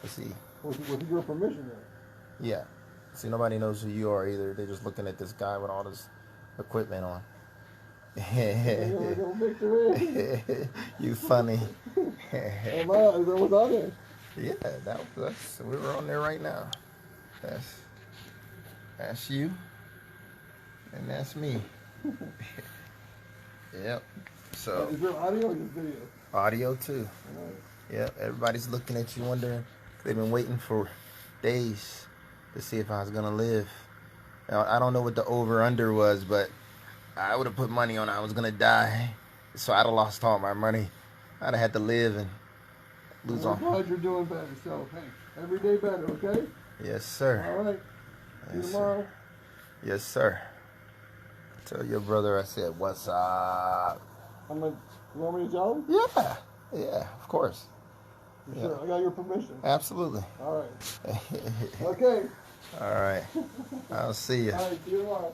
See, With your permission, then. yeah. See, nobody knows who you are either. They're just looking at this guy with all this equipment on. Like a victory. You funny. Am I? Is that what's on there? Yeah, that's we were on there right now. That's you, and that's me. Yep. So Is there audio or just video? audio too. All right. Yep. Everybody's looking at you, wondering. They've been waiting for days to see if I was gonna live. Now, I don't know what the over under was, but I would have put money on I was gonna die. So I'd have lost all my money. I'd have had to live and lose I'm all. glad you're doing better. So, hey, every day better, okay? Yes, sir. All right. See you Yes, tomorrow. sir. Yes, sir. Tell your brother I said, what's up? I'm like, you want me to tell him? Yeah. Yeah, of course. You sure? I got your permission. Absolutely. All right. Okay. All right. I'll see you. All right. See you tomorrow.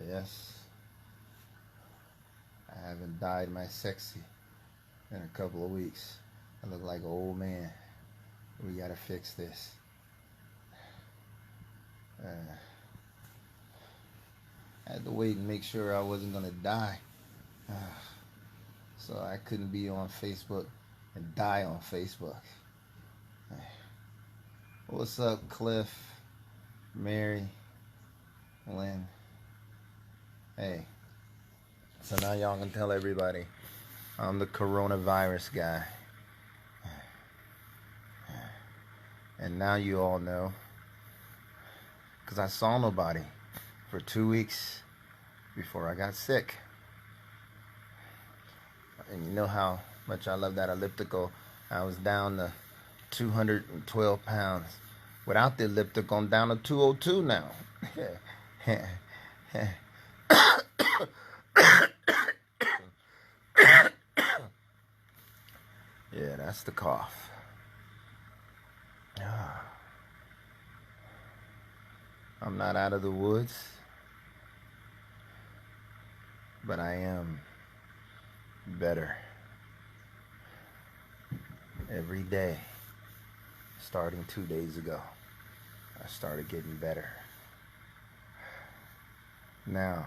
Yes. I haven't dyed my sexy in a couple of weeks. I look like an old man. We gotta fix this. I had to wait and make sure I wasn't gonna die. So I couldn't be on Facebook and die on Facebook. What's up, Cliff, Mary, Lynn? Hey. So now y'all can tell everybody I'm the coronavirus guy. And now you all know. Because I saw nobody for 2 weeks before I got sick. And you know how much I love that elliptical. I was down to 212 pounds. Without the elliptical, I'm down to 202 now. Yeah, that's the cough. I'm not out of the woods, but I am better every day. Starting 2 days ago, I started getting better. Now,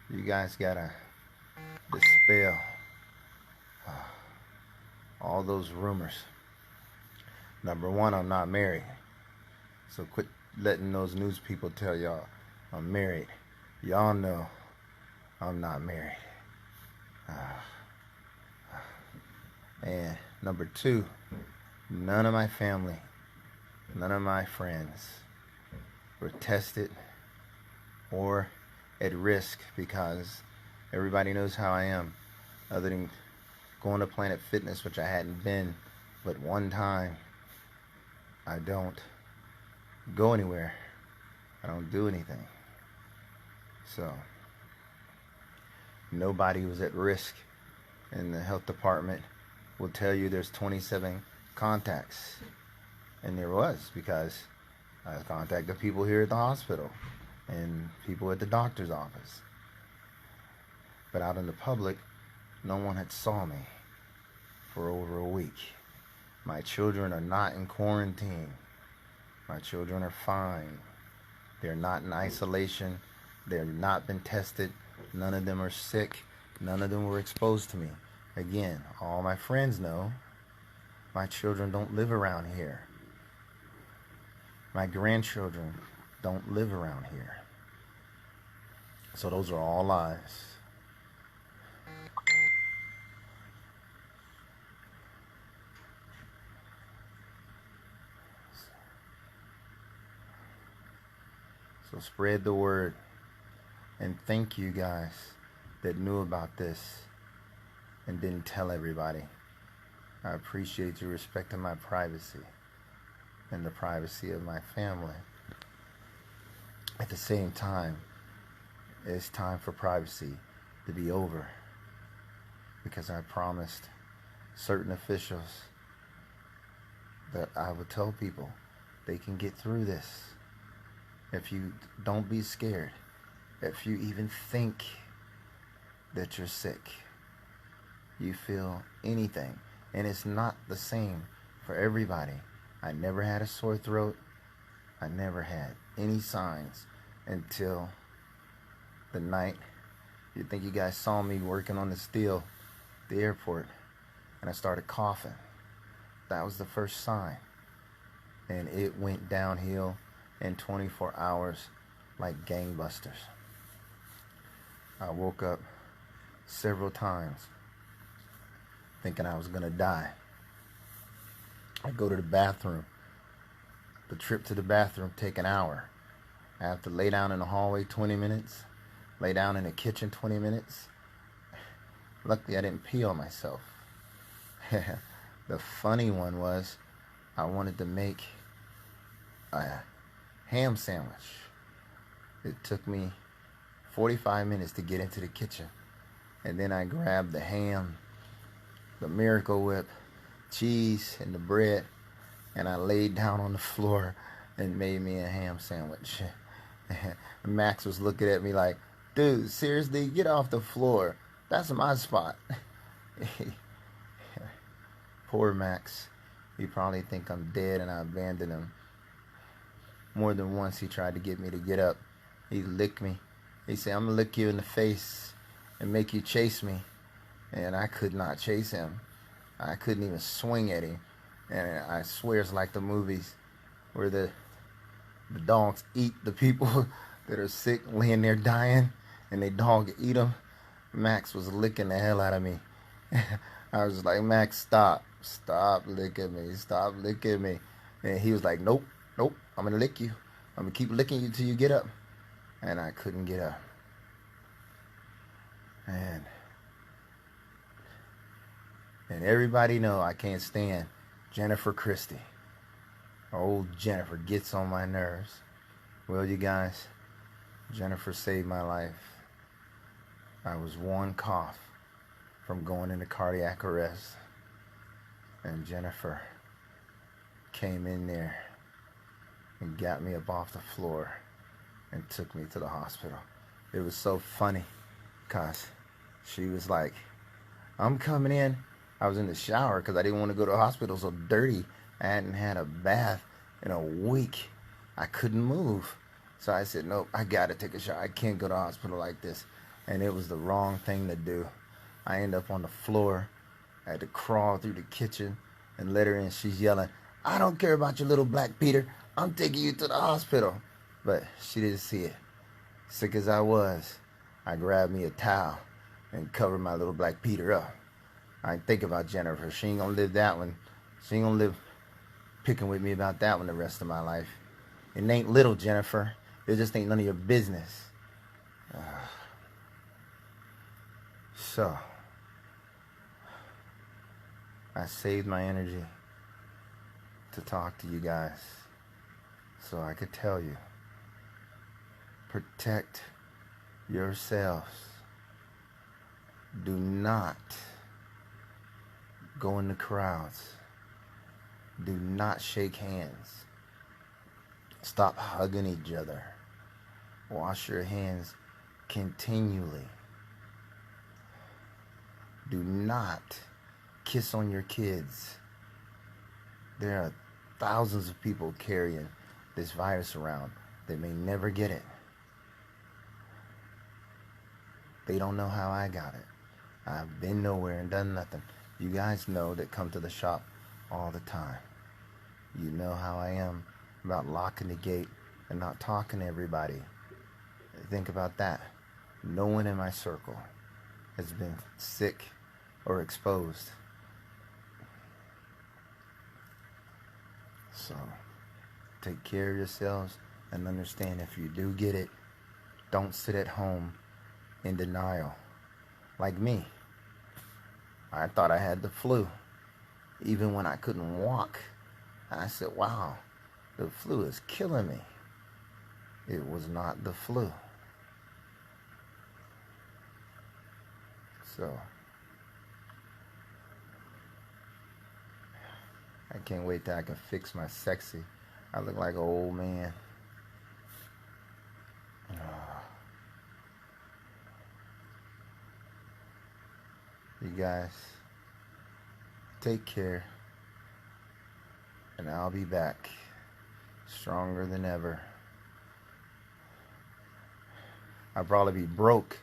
you guys gotta dispel all those rumors. Number one, I'm not married. So quit letting those news people tell y'all I'm married. Y'all know I'm not married. And number two, none of my family, none of my friends were tested or at risk, because everybody knows how I am. Other than going to Planet Fitness, which I hadn't been but one time, I don't go anywhere. I don't do anything. So nobody was at risk. And the health department will tell you there's 27 contacts. And there was, because I contacted people here at the hospital and people at the doctor's office. But out in the public, no one had saw me for over a week. My children are not in quarantine. My children are fine. They're not in isolation. They've not been tested. None of them are sick. None of them were exposed to me. Again, all my friends know my children don't live around here. My grandchildren don't live around here. So those are all lies. So spread the word. And thank you guys that knew about this and didn't tell everybody. I appreciate you respecting my privacy and the privacy of my family. At the same time, it's time for privacy to be over, because I promised certain officials that I would tell people They can get through this. If you don't be scared. If you even think that you're sick, you feel anything. And it's not the same for everybody. I never had a sore throat. I never had any signs until the night. You think you guys saw me working on the steel at the airport, and I started coughing. That was the first sign. And it went downhill in 24 hours like gangbusters. I woke up several times thinking I was gonna die. I go to the bathroom. The trip to the bathroom take an hour. I have to lay down in the hallway 20 minutes, lay down in the kitchen 20 minutes. Luckily, I didn't pee on myself. The funny one was I wanted to make a ham sandwich. It took me 45 minutes to get into the kitchen. And then I grabbed the ham, the Miracle Whip, cheese, and the bread, and I laid down on the floor and made me a ham sandwich. Max was looking at me like, dude, seriously, get off the floor. That's my spot. Poor Max. He probably think I'm dead and I abandoned him. More than once he tried to get me to get up. He licked me. He said, I'm going to lick you in the face and make you chase me. And I could not chase him. I couldn't even swing at him. And I swear it's like the movies where the dogs eat the people that are sick, laying there dying, and they dog eat them. Max was licking the hell out of me. I was just like, Max, stop. Stop licking me. Stop licking me. And he was like, nope, nope, I'm going to lick you. I'm going to keep licking you till you get up. And I couldn't get up. And everybody know I can't stand Jennifer Christie. Old Jennifer gets on my nerves. Well, you guys, Jennifer saved my life. I was one cough from going into cardiac arrest. And Jennifer came in there and got me up off the floor and took me to the hospital. It was so funny because she was like, I'm coming in. I was in the shower because I didn't want to go to the hospital so dirty. I hadn't had a bath in a week. I couldn't move. So I said, nope, I got to take a shower. I can't go to the hospital like this. And it was the wrong thing to do. I ended up on the floor. I had to crawl through the kitchen and let her in. She's yelling, I don't care about your little black Peter. I'm taking you to the hospital. But she didn't see it. Sick as I was, I grabbed me a towel and covered my little black Peter up. I ain't think about Jennifer. She ain't gonna live that one. She ain't gonna live picking with me about that one the rest of my life. It ain't little, Jennifer. It just ain't none of your business. So, I saved my energy to talk to you guys so I could tell you, protect yourselves. Do not go in the crowds. Do not shake hands. Stop hugging each other. Wash your hands continually. Do not kiss on your kids. There are thousands of people carrying this virus around. They may never get it. They don't know how I got it. I've been nowhere and done nothing. You guys know that come to the shop all the time. You know how I am about locking the gate and not talking to everybody. Think about that. No one in my circle has been sick or exposed. So, take care of yourselves and understand if you do get it, don't sit at home in denial. Like me. I thought I had the flu. Even when I couldn't walk, I said, wow, the flu is killing me. It was not the flu. So, I can't wait till I can fix my sexy I look like an old man. You guys, take care. And I'll be back. Stronger than ever. I'll probably be broke.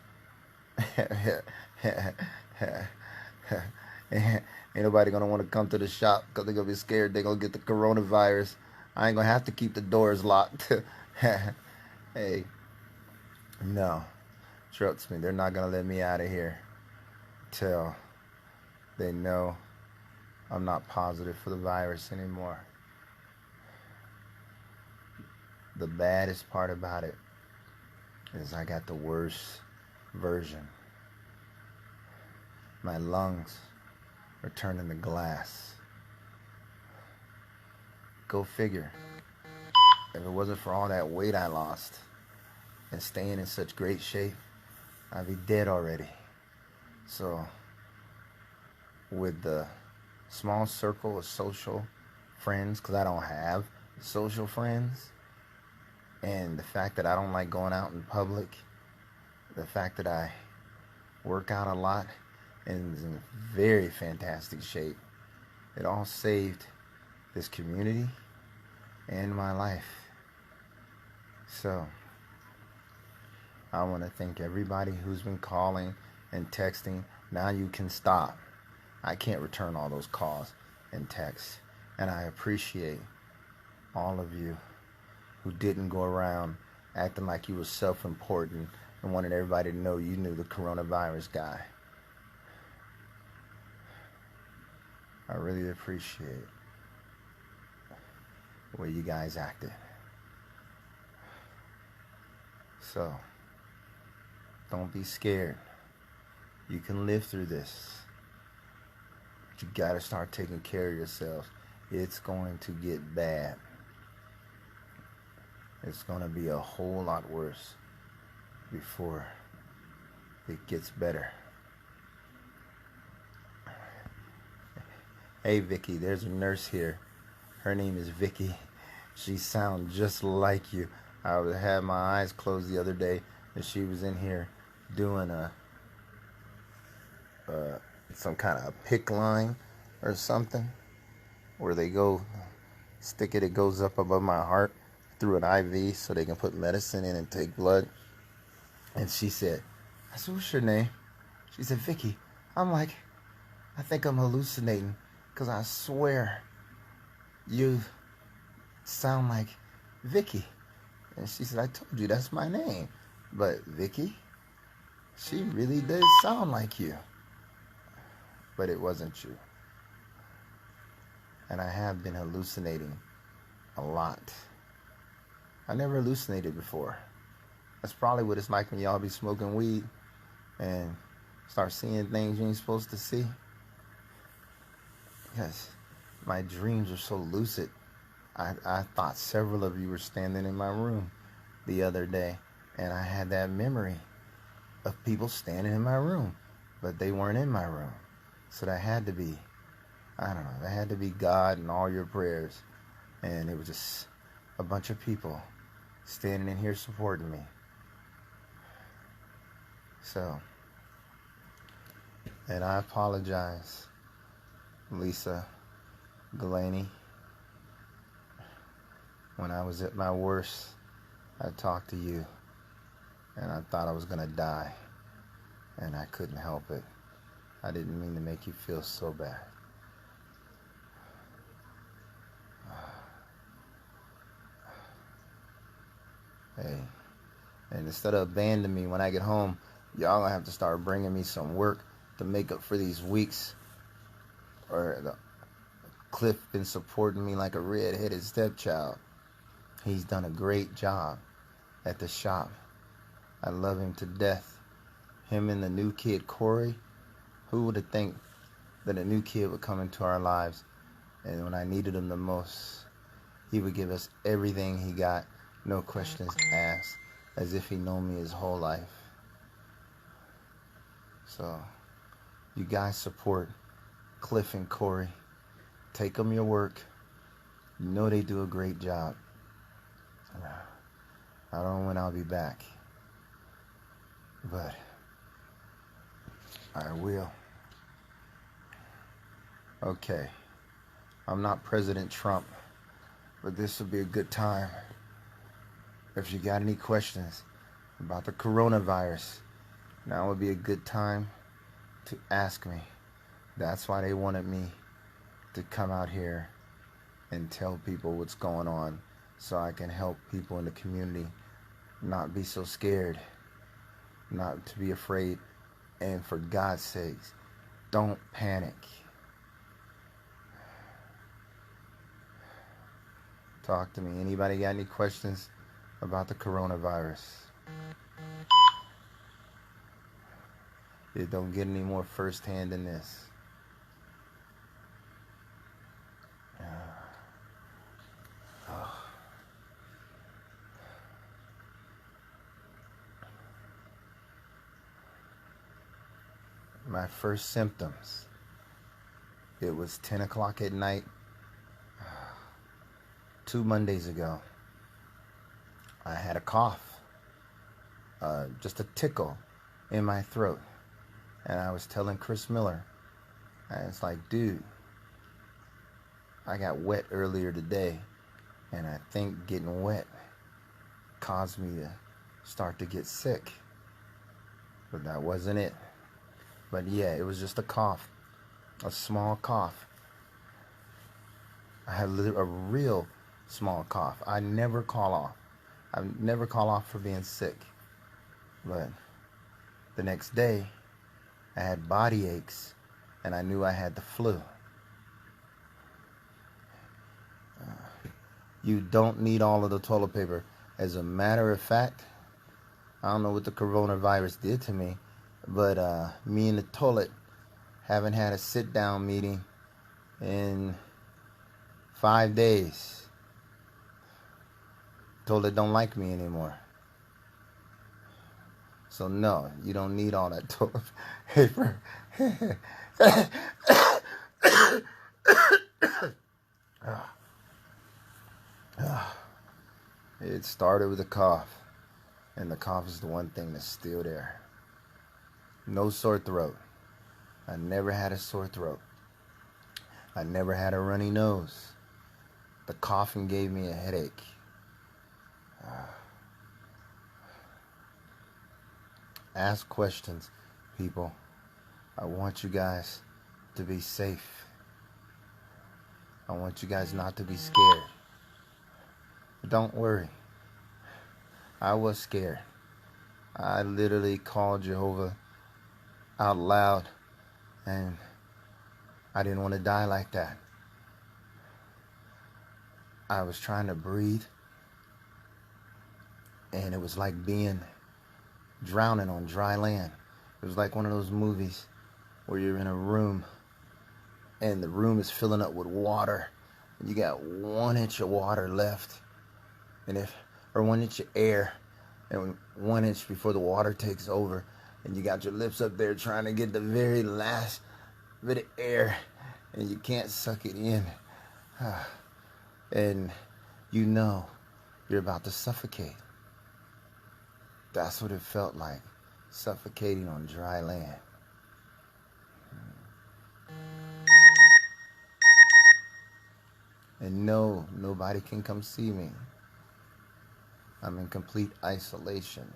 Ain't nobody gonna want to come to the shop because they're gonna be scared they're gonna get the coronavirus. I ain't gonna have to keep the doors locked. Hey, no, trust me, they're not gonna let me out of here till they know I'm not positive for the virus anymore. The baddest part about it is I got the worst version. My lungs are turning to glass. Go figure. If it wasn't for all that weight I lost and staying in such great shape, I'd be dead already. So, with the small circle of social friends, because I don't have social friends, and the fact that I don't like going out in public, the fact that I work out a lot and is in very fantastic shape, it all saved this community and my life. So, I want to thank everybody who's been calling and texting. Now you can stop. I can't return all those calls and texts. And I appreciate all of you who didn't go around acting like you were self-important and wanted everybody to know you knew the coronavirus guy. I really appreciate the way you guys acted. So, don't be scared. You can live through this. But you gotta start taking care of yourselves. It's going to get bad. It's gonna be a whole lot worse before it gets better. Hey Vicky, there's a nurse here. Her name is Vicky. She sounds just like you. I had my eyes closed the other day and she was in here doing some kind of PICC line or something where they go stick it goes up above my heart through an IV so they can put medicine in and take blood. And she said, I said, what's your name? She said, Vicky. I'm like, I think I'm hallucinating because I swear you sound like Vicky. And she said, I told you that's my name. But Vicky, she really does sound like you. But it wasn't you. And I have been hallucinating a lot. I never hallucinated before. That's probably what it's like when y'all be smoking weed and start seeing things you ain't supposed to see. Yes, my dreams are so lucid. I thought several of you were standing in my room the other day, and I had that memory of people standing in my room, but they weren't in my room. So that had to be, I don't know, that had to be God and all your prayers. And it was just a bunch of people standing in here supporting me. So, and I apologize, Lisa Galaney. When I was at my worst, I talked to you, and I thought I was gonna die, and I couldn't help it. I didn't mean to make you feel so bad. Hey, and instead of abandoning me when I get home, y'all gonna have to start bringing me some work to make up for these weeks. Or Cliff been supporting me like a red-headed stepchild. He's done a great job at the shop. I love him to death. Him and the new kid, Corey. Who would have think that a new kid would come into our lives, and when I needed him the most, he would give us everything he got, no questions asked, as if he known me his whole life. So, you guys support Cliff and Corey. Take them your work. You know they do a great job. I don't know when I'll be back, but I will. Okay, I'm not President Trump, but this will be a good time. If you got any questions about the coronavirus, now would be a good time to ask me. That's why they wanted me to come out here and tell people what's going on, so I can help people in the community not be so scared, not to be afraid, and for God's sakes, don't panic. Talk to me. Anybody got any questions about the coronavirus? It don't get any more firsthand than this. My first symptoms, it was 10 o'clock at night 2 Mondays ago. I had a cough, just a tickle in my throat. And I was telling Chris Miller, and it's like, dude, I got wet earlier today, and I think getting wet caused me to start to get sick. But that wasn't it. But yeah, it was just a cough, a small cough. I had a real small cough. I never call off. I never call off for being sick. But the next day, I had body aches, and I knew I had the flu. You don't need all of the toilet paper. As a matter of fact, I don't know what the coronavirus did to me, but me and the toilet haven't had a sit-down meeting in 5 days. Toilet don't like me anymore. So no, you don't need all that toilet paper. It started with a cough, and the cough is the one thing that's still there. No sore throat. I never had a sore throat. I never had a runny nose. The coughing gave me a headache. Ask questions, people. I want you guys to be safe. I want you guys not to be scared. Don't worry. I was scared. I literally called Jehovah out loud, and I didn't want to die like that. I was trying to breathe, and it was like drowning on dry land. It was like one of those movies where you're in a room and the room is filling up with water, and you got 1 inch of water left, or 1 inch of air, and 1 inch before the water takes over, and you got your lips up there trying to get the very last bit of air, and you can't suck it in, and you know you're about to suffocate. That's what it felt like, suffocating on dry land. And no, nobody can come see me. I'm in complete isolation.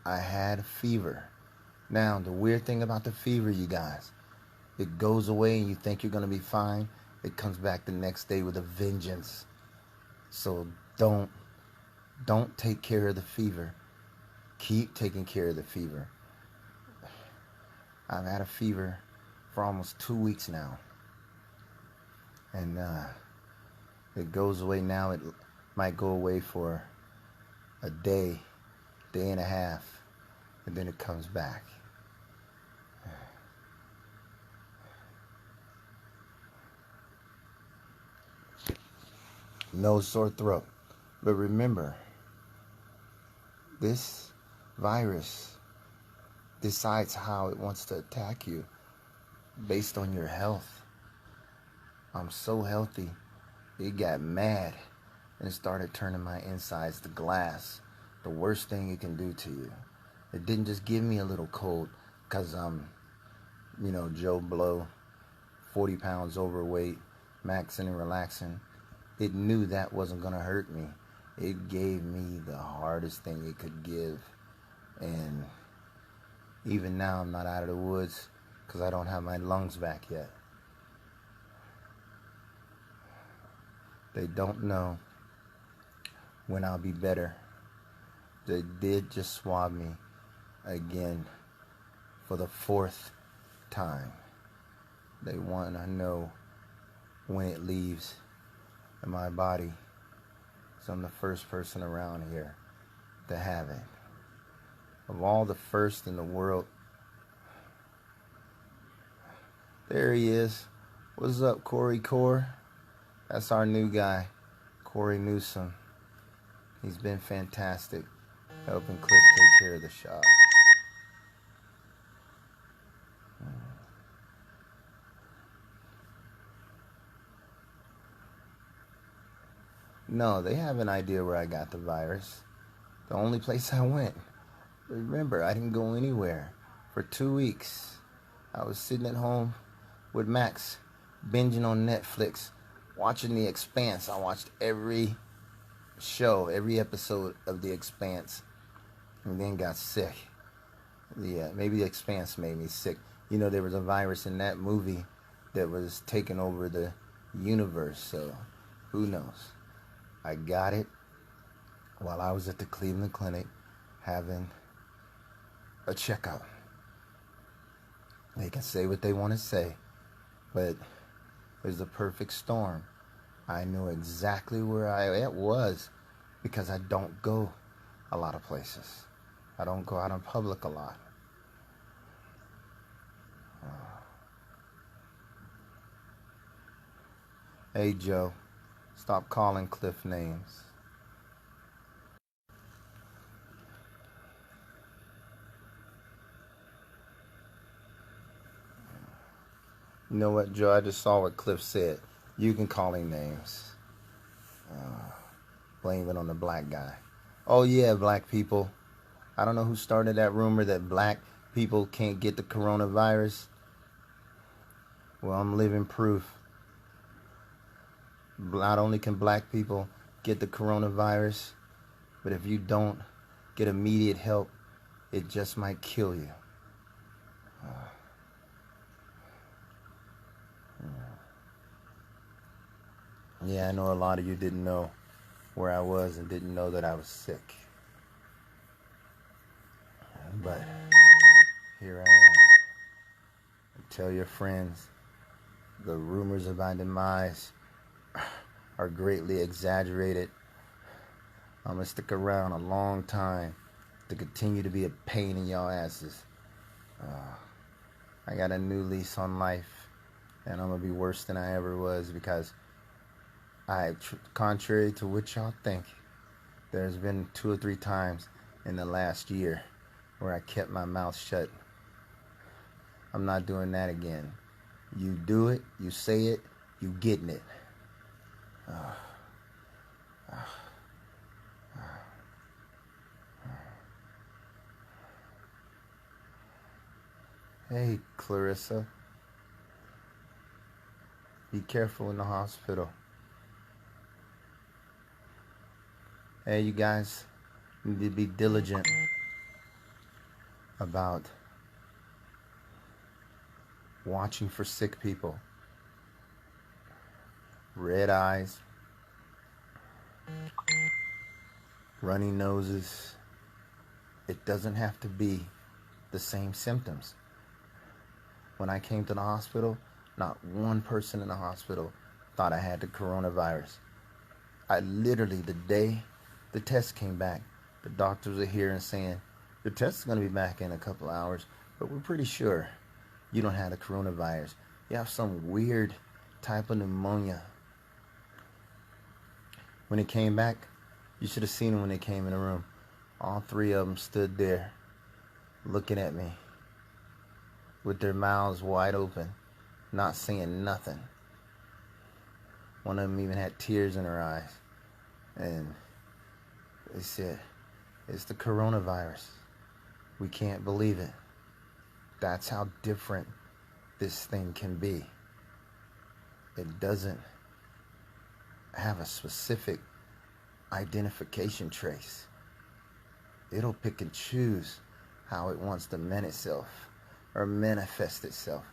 I had a fever. Now, the weird thing about the fever, you guys, it goes away and you think you're going to be fine. It comes back the next day with a vengeance. So don't take care of the fever. Keep taking care of the fever. I've had a fever for almost 2 weeks now. And it goes away now. It might go away for a day and a half, and then it comes back. No sore throat. But remember, this virus decides how it wants to attack you based on your health. I'm so healthy. It got mad and it started turning my insides to glass. The worst thing it can do to you. It didn't just give me a little cold because I'm, Joe Blow, 40 pounds overweight, maxing and relaxing. It knew that wasn't going to hurt me. It gave me the hardest thing it could give. And even now I'm not out of the woods because I don't have my lungs back yet. They don't know when I'll be better. They did just swab me again for the 4th time. They want to know when it leaves in my body. So I'm the first person around here to have it. Of all the first in the world. There he is. What's up, Corey Core? That's our new guy, Corey Newsom. He's been fantastic, helping Cliff take care of the shop. No, they have an idea where I got the virus. The only place I went. Remember, I didn't go anywhere for 2 weeks. I was sitting at home with Max, binging on Netflix, watching The Expanse. I watched every show, every episode of The Expanse, and then got sick. Maybe The Expanse made me sick. There was a virus in that movie that was taking over the universe, so who knows? I got it while I was at the Cleveland Clinic having a checkup. They can say what they want to say, but it was the perfect storm. I knew exactly where I was because I don't go a lot of places. I don't go out in public a lot. Hey, Joe, stop calling Cliff names. You know what, Joe? I just saw what Cliff said. You can call him names. Blame it on the black guy. Oh, yeah, black people. I don't know who started that rumor that black people can't get the coronavirus. Well, I'm living proof. Not only can black people get the coronavirus, but if you don't get immediate help, it just might kill you. Yeah, I know a lot of you didn't know where I was and didn't know that I was sick. But here I am. Tell your friends the rumors of my demise are greatly exaggerated. I'm going to stick around a long time to continue to be a pain in y'all asses. I got a new lease on life, and I'm going to be worse than I ever was because contrary to what y'all think, there's been 2 or 3 times in the last year where I kept my mouth shut. I'm not doing that again. You do it, you say it, you getting it. Hey, Clarissa. Be careful in the hospital. Hey, you guys need to be diligent about watching for sick people. Red eyes, runny noses. It doesn't have to be the same symptoms. When I came to the hospital, not one person in the hospital thought I had the coronavirus. I literally, the day the test came back, the doctors are here and saying, your test is going to be back in a couple hours, but we're pretty sure you don't have the coronavirus. You have some weird type of pneumonia. When it came back, you should have seen them when they came in the room. All 3 of them stood there looking at me with their mouths wide open, not saying nothing. One of them even had tears in her eyes. And they said, it's the coronavirus. We can't believe it. That's how different this thing can be. It doesn't have a specific identification trace. It'll pick and choose how it wants to manifest itself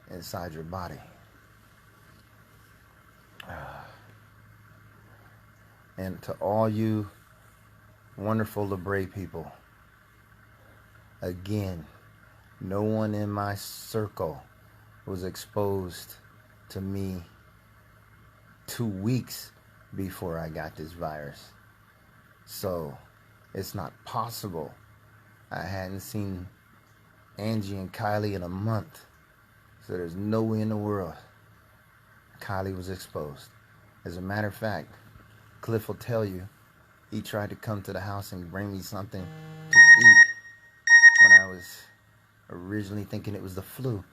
inside your body. And to all you wonderful LeBray people, again, no one in my circle was exposed to me 2 weeks before I got this virus. So it's not possible. I hadn't seen Angie and Kylie in a month. So there's no way in the world Kylie was exposed. As a matter of fact, Cliff will tell you, he tried to come to the house and bring me something to eat when I was originally thinking it was the flu.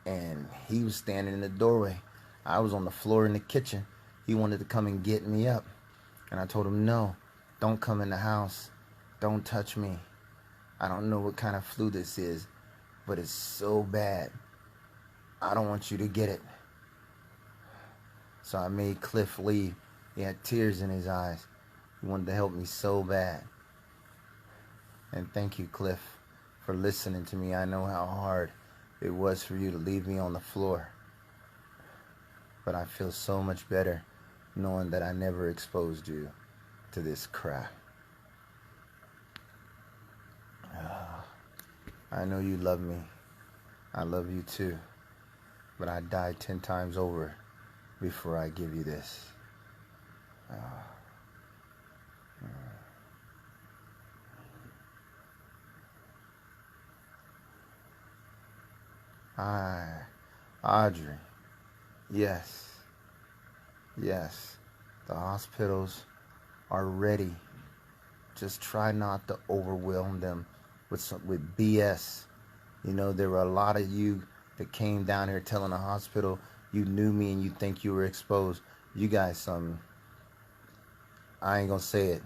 And he was standing in the doorway. I was on the floor in the kitchen. He wanted to come and get me up. And I told him, no, don't come in the house. Don't touch me. I don't know what kind of flu this is, but it's so bad. I don't want you to get it. So I made Cliff leave. He had tears in his eyes. He wanted to help me so bad. And thank you, Cliff, for listening to me. I know how hard it was for you to leave me on the floor. But I feel so much better knowing that I never exposed you to this crap. I know you love me. I love you too. But I died 10 times over before I give you this. Audrey, yes, the hospitals are ready. Just try not to overwhelm them with BS. You know, there were a lot of you that came down here telling the hospital you knew me and you think you were exposed. You guys, I ain't gonna say it,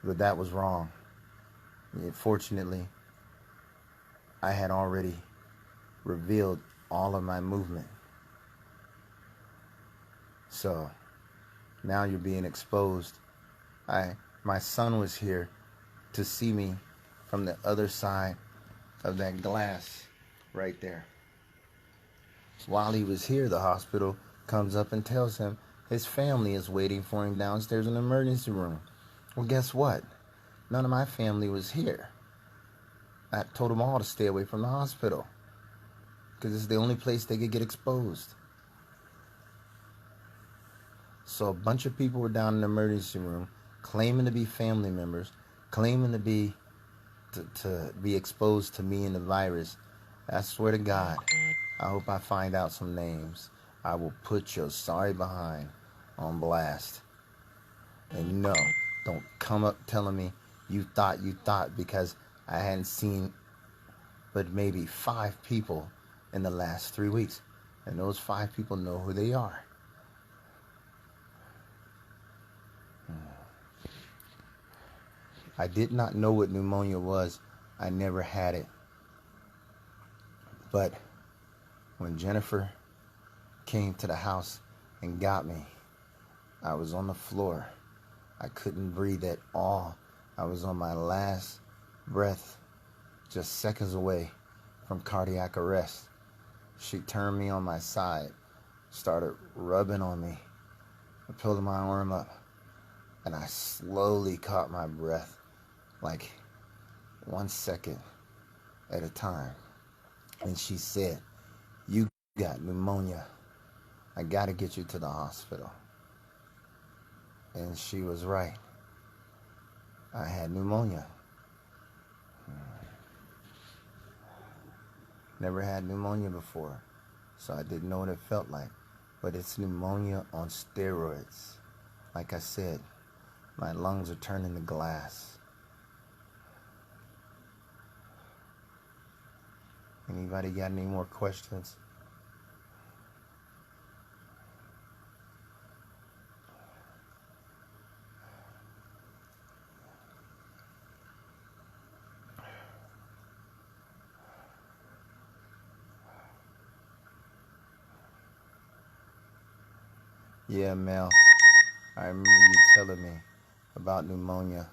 but that was wrong. Fortunately, I had already revealed all of my movement. So now you're being exposed. My son was here to see me from the other side of that glass right there. While he was here, the hospital comes up and tells him his family is waiting for him downstairs in the emergency room. Well, guess what? None of my family was here. I told them all to stay away from the hospital because it's the only place they could get exposed. So a bunch of people were down in the emergency room claiming to be family members, claiming to be exposed to me and the virus. I swear to God, I hope I find out some names. I will put your sorry behind on blast. And no, don't come up telling me you thought because I hadn't seen but maybe 5 people in the last 3 weeks. And those 5 people know who they are. I did not know what pneumonia was. I never had it. But when Jennifer came to the house and got me, I was on the floor. I couldn't breathe at all. I was on my last breath, just seconds away from cardiac arrest. She turned me on my side, started rubbing on me. I pulled my arm up, and I slowly caught my breath, like 1 second at a time. And she said, "You got pneumonia. I gotta get you to the hospital." And she was right. I had pneumonia. Never had pneumonia before, so I didn't know what it felt like. But it's pneumonia on steroids. Like I said, my lungs are turning to glass. Anybody got any more questions? Yeah, Mel, I remember you telling me about pneumonia,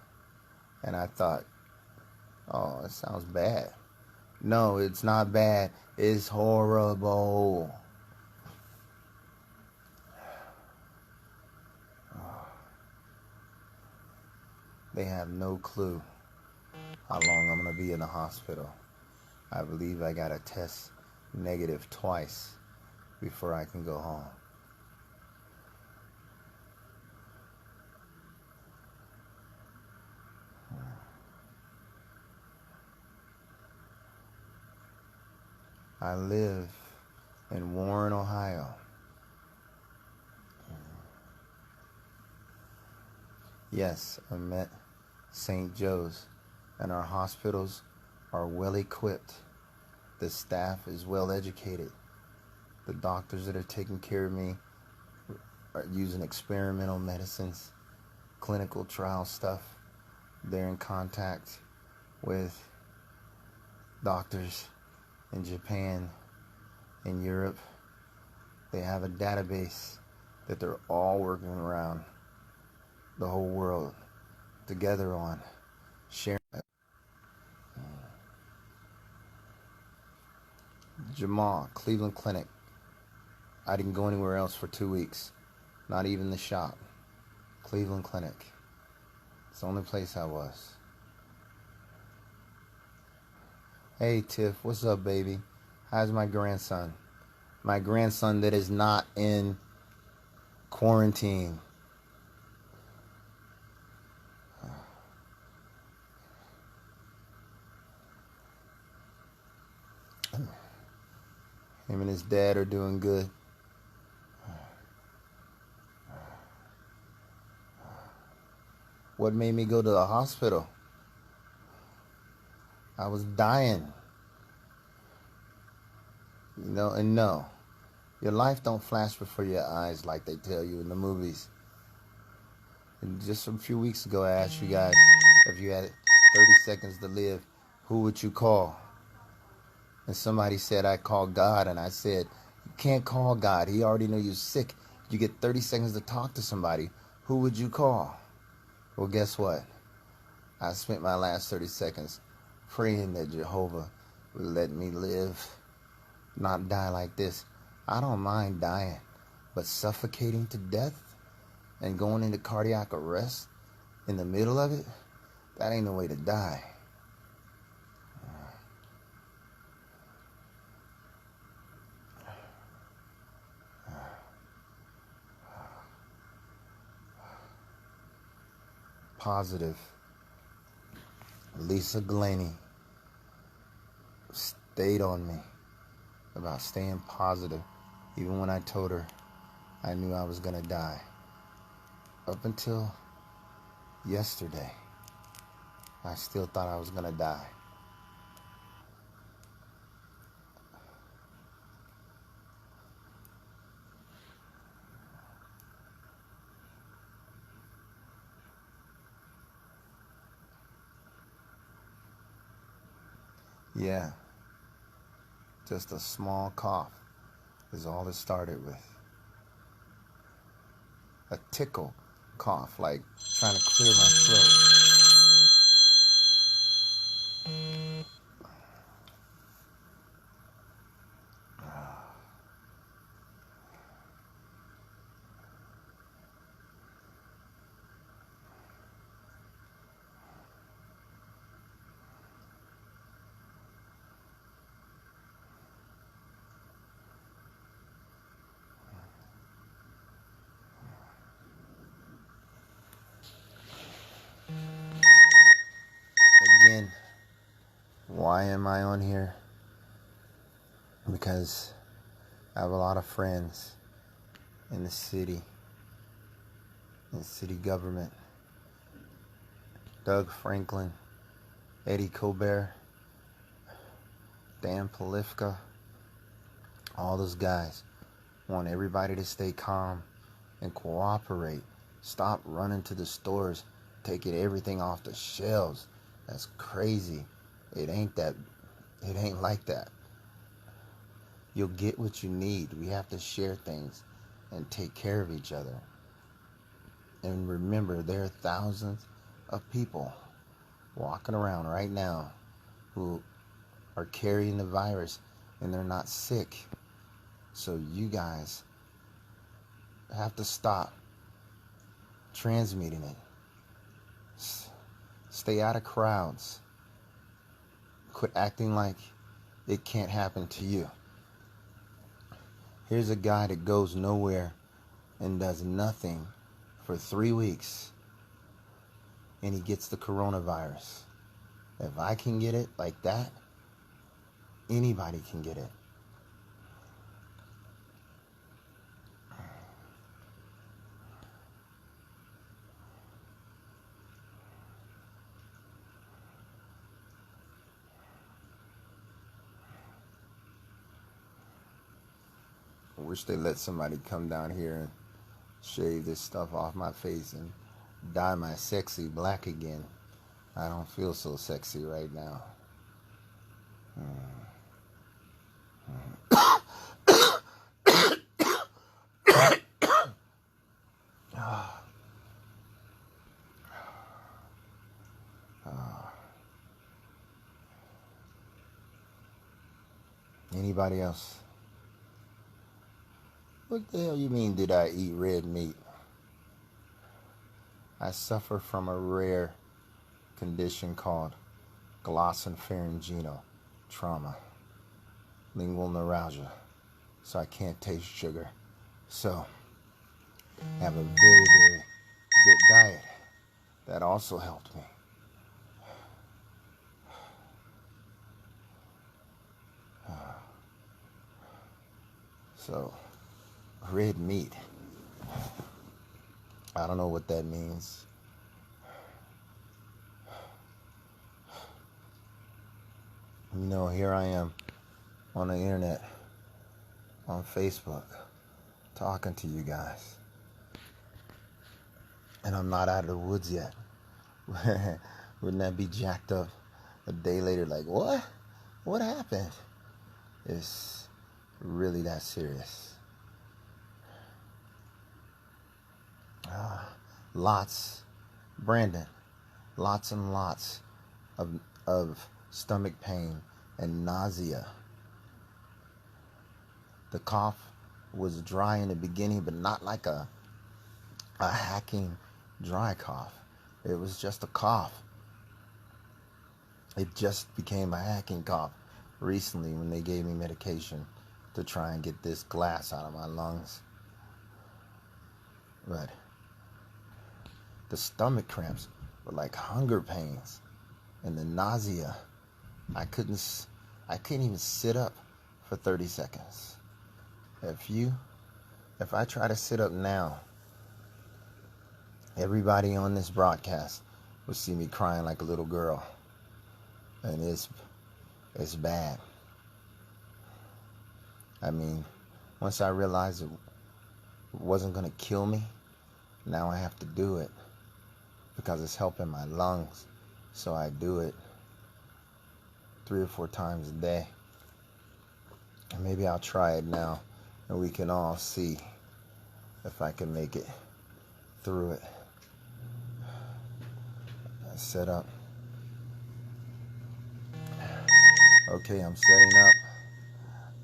and I thought, oh, it sounds bad. No, it's not bad. It's horrible. They have no clue how long I'm going to be in the hospital. I believe I got to test negative twice before I can go home. I live in Warren, Ohio. Yes, I'm at St. Joe's, and our hospitals are well equipped. The staff is well educated. The doctors that are taking care of me are using experimental medicines, clinical trial stuff. They're in contact with doctors in Japan, in Europe. They have a database that they're all working around the whole world together on, sharing. Jamal, Cleveland Clinic. I didn't go anywhere else for 2 weeks, not even the shop. Cleveland Clinic. It's the only place I was. Hey Tiff, what's up, baby? How's my grandson? My grandson that is not in quarantine. Him and his dad are doing good. What made me go to the hospital? I was dying. You know, and no, your life don't flash before your eyes like they tell you in the movies. And just a few weeks ago, I asked you guys, if you had 30 seconds to live, who would you call? And somebody said, I call God. And I said, you can't call God. He already knows you're sick. You get 30 seconds to talk to somebody. Who would you call? Well, guess what? I spent my last 30 seconds praying that Jehovah would let me live, not die like this. I don't mind dying, but suffocating to death and going into cardiac arrest in the middle of it, that ain't no way to die. Positive. Lisa Glaney stayed on me about staying positive, even when I told her I knew I was gonna die. Up until yesterday, I still thought I was gonna die. Yeah, just a small cough is all it started with. A tickle cough, like trying to clear my throat. Again, why am I on here? Because I have a lot of friends in the city, in city government. Doug Franklin, Eddie Colbert, Dan Polifka, all those guys want everybody to stay calm and cooperate. Stop running to the stores, taking everything off the shelves. That's crazy. It ain't like that. You'll get what you need. We have to share things. and take care of each other. And remember, there are thousands of people walking around right now who are carrying the virus and they're not sick. So you guys have to stop transmitting it. Stay out of crowds. Quit acting like it can't happen to you. Here's a guy that goes nowhere and does nothing for 3 weeks, and he gets the coronavirus. If I can get it like that, anybody can get it. I wish they let somebody come down here and shave this stuff off my face and dye my sexy black again. I don't feel so sexy right now. Anybody else? What the hell you mean, did I eat red meat? I suffer from a rare condition called glossopharyngeal trauma, lingual neuralgia, so I can't taste sugar. So, I have a very, very good diet. That also helped me. So, red meat. I don't know what that means. You know, here I am on the internet, on Facebook, talking to you guys. And I'm not out of the woods yet. Wouldn't that be jacked up a day later? Like, what? What happened? It's really that serious. Brandon, lots and lots of stomach pain and nausea. The cough was dry in the beginning, but not like a hacking dry cough. It was just a cough. It just became a hacking cough recently when they gave me medication to try and get this glass out of my lungs. But the stomach cramps were like hunger pains, and the nausea, I couldn't even sit up for 30 seconds. If I try to sit up now, everybody on this broadcast will see me crying like a little girl, and it's bad. I mean, once I realized it wasn't going to kill me, now I have to do it because it's helping my lungs. So I do it 3 or 4 times a day. And maybe I'll try it now, and we can all see if I can make it through it. I set up. Okay, I'm setting up.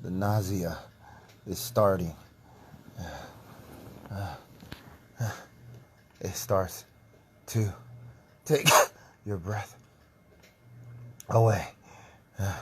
The nausea is starting. It starts to take your breath away. Yeah.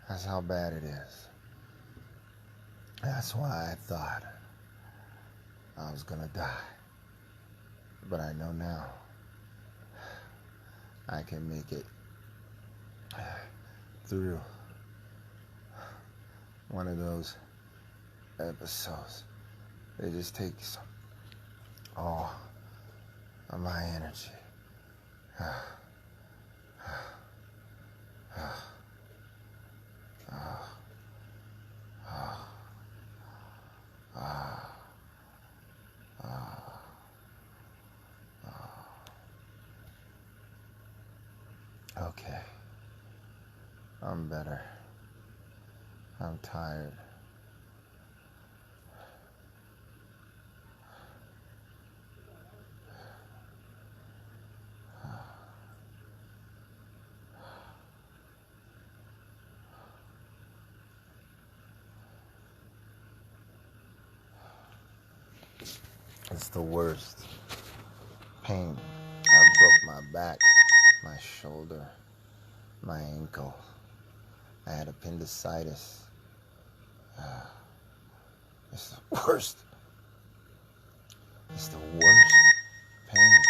That's how bad it is. That's why I thought I was gonna die. But I know now I can make it through one of those episodes. It just takes all of my energy. Okay. I'm better. I'm tired. It's the worst pain. I broke my back, my shoulder, my ankle. I had appendicitis. It's the worst. It's the worst pain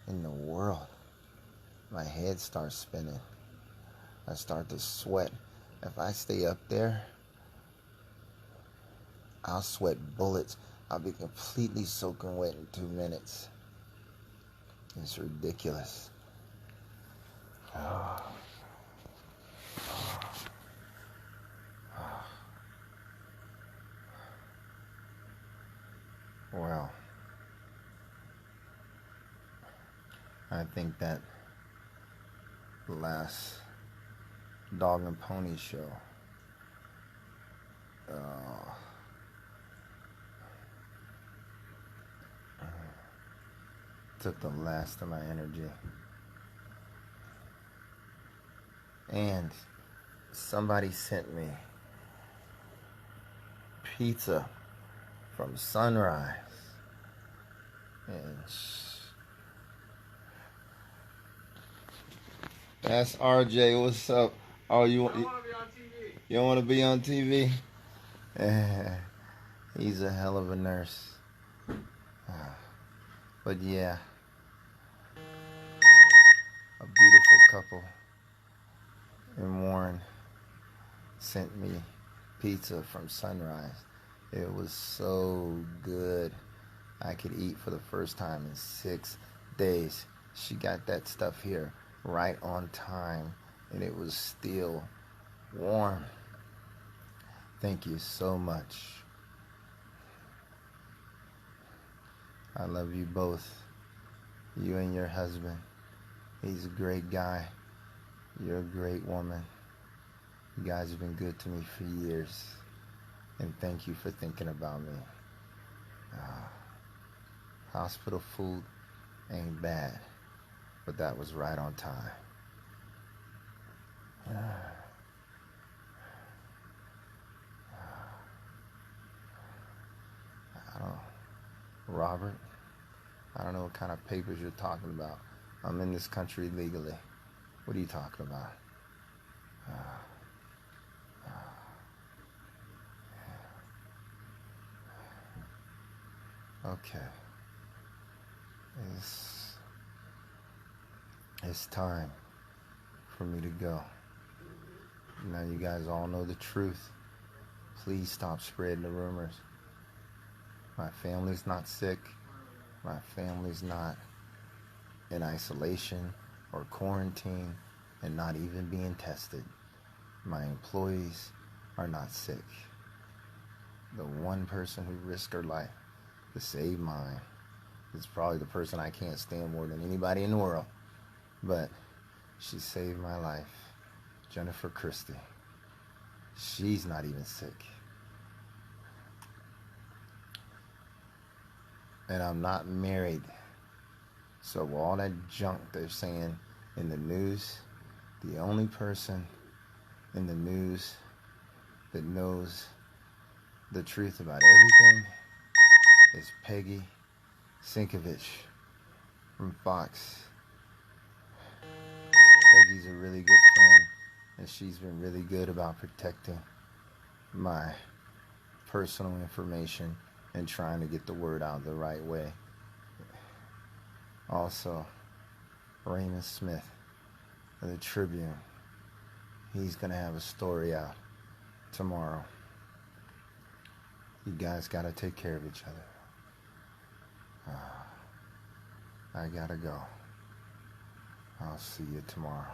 in the world. My head starts spinning. I start to sweat. If I stay up there, I'll sweat bullets. I'll be completely soaking wet in 2 minutes. It's ridiculous. Well, I think that last Dog and Pony show took the last of my energy. And somebody sent me pizza from Sunrise. And that's RJ. What's up? Oh, you want to be on TV? You don't want to be on TV? He's a hell of a nurse. But yeah, a beautiful couple in Warren sent me pizza from Sunrise. It was so good. I could eat for the first time in 6 days. She got that stuff here right on time, and it was still warm. Thank you so much. I love you both. You and your husband. He's a great guy. You're a great woman. You guys have been good to me for years. And thank you for thinking about me. Hospital food ain't bad, but that was right on time. Robert, I don't know what kind of papers you're talking about. I'm in this country legally. What are you talking about? Okay. It's time for me to go. Now you guys all know the truth. Please stop spreading the rumors. My family's not sick. My family's not in isolation or quarantine and not even being tested. My employees are not sick. The one person who risked her life to save mine is probably the person I can't stand more than anybody in the world. But she saved my life. Jennifer Christie. She's not even sick. And I'm not married. So all that junk they're saying in the news, the only person in the news that knows the truth about everything is Peggy Sinkovich from Fox. Peggy's a really good friend, and she's been really good about protecting my personal information and trying to get the word out the right way. Also, Raymond Smith of the Tribune. He's going to have a story out tomorrow. You guys got to take care of each other. I got to go. I'll see you tomorrow.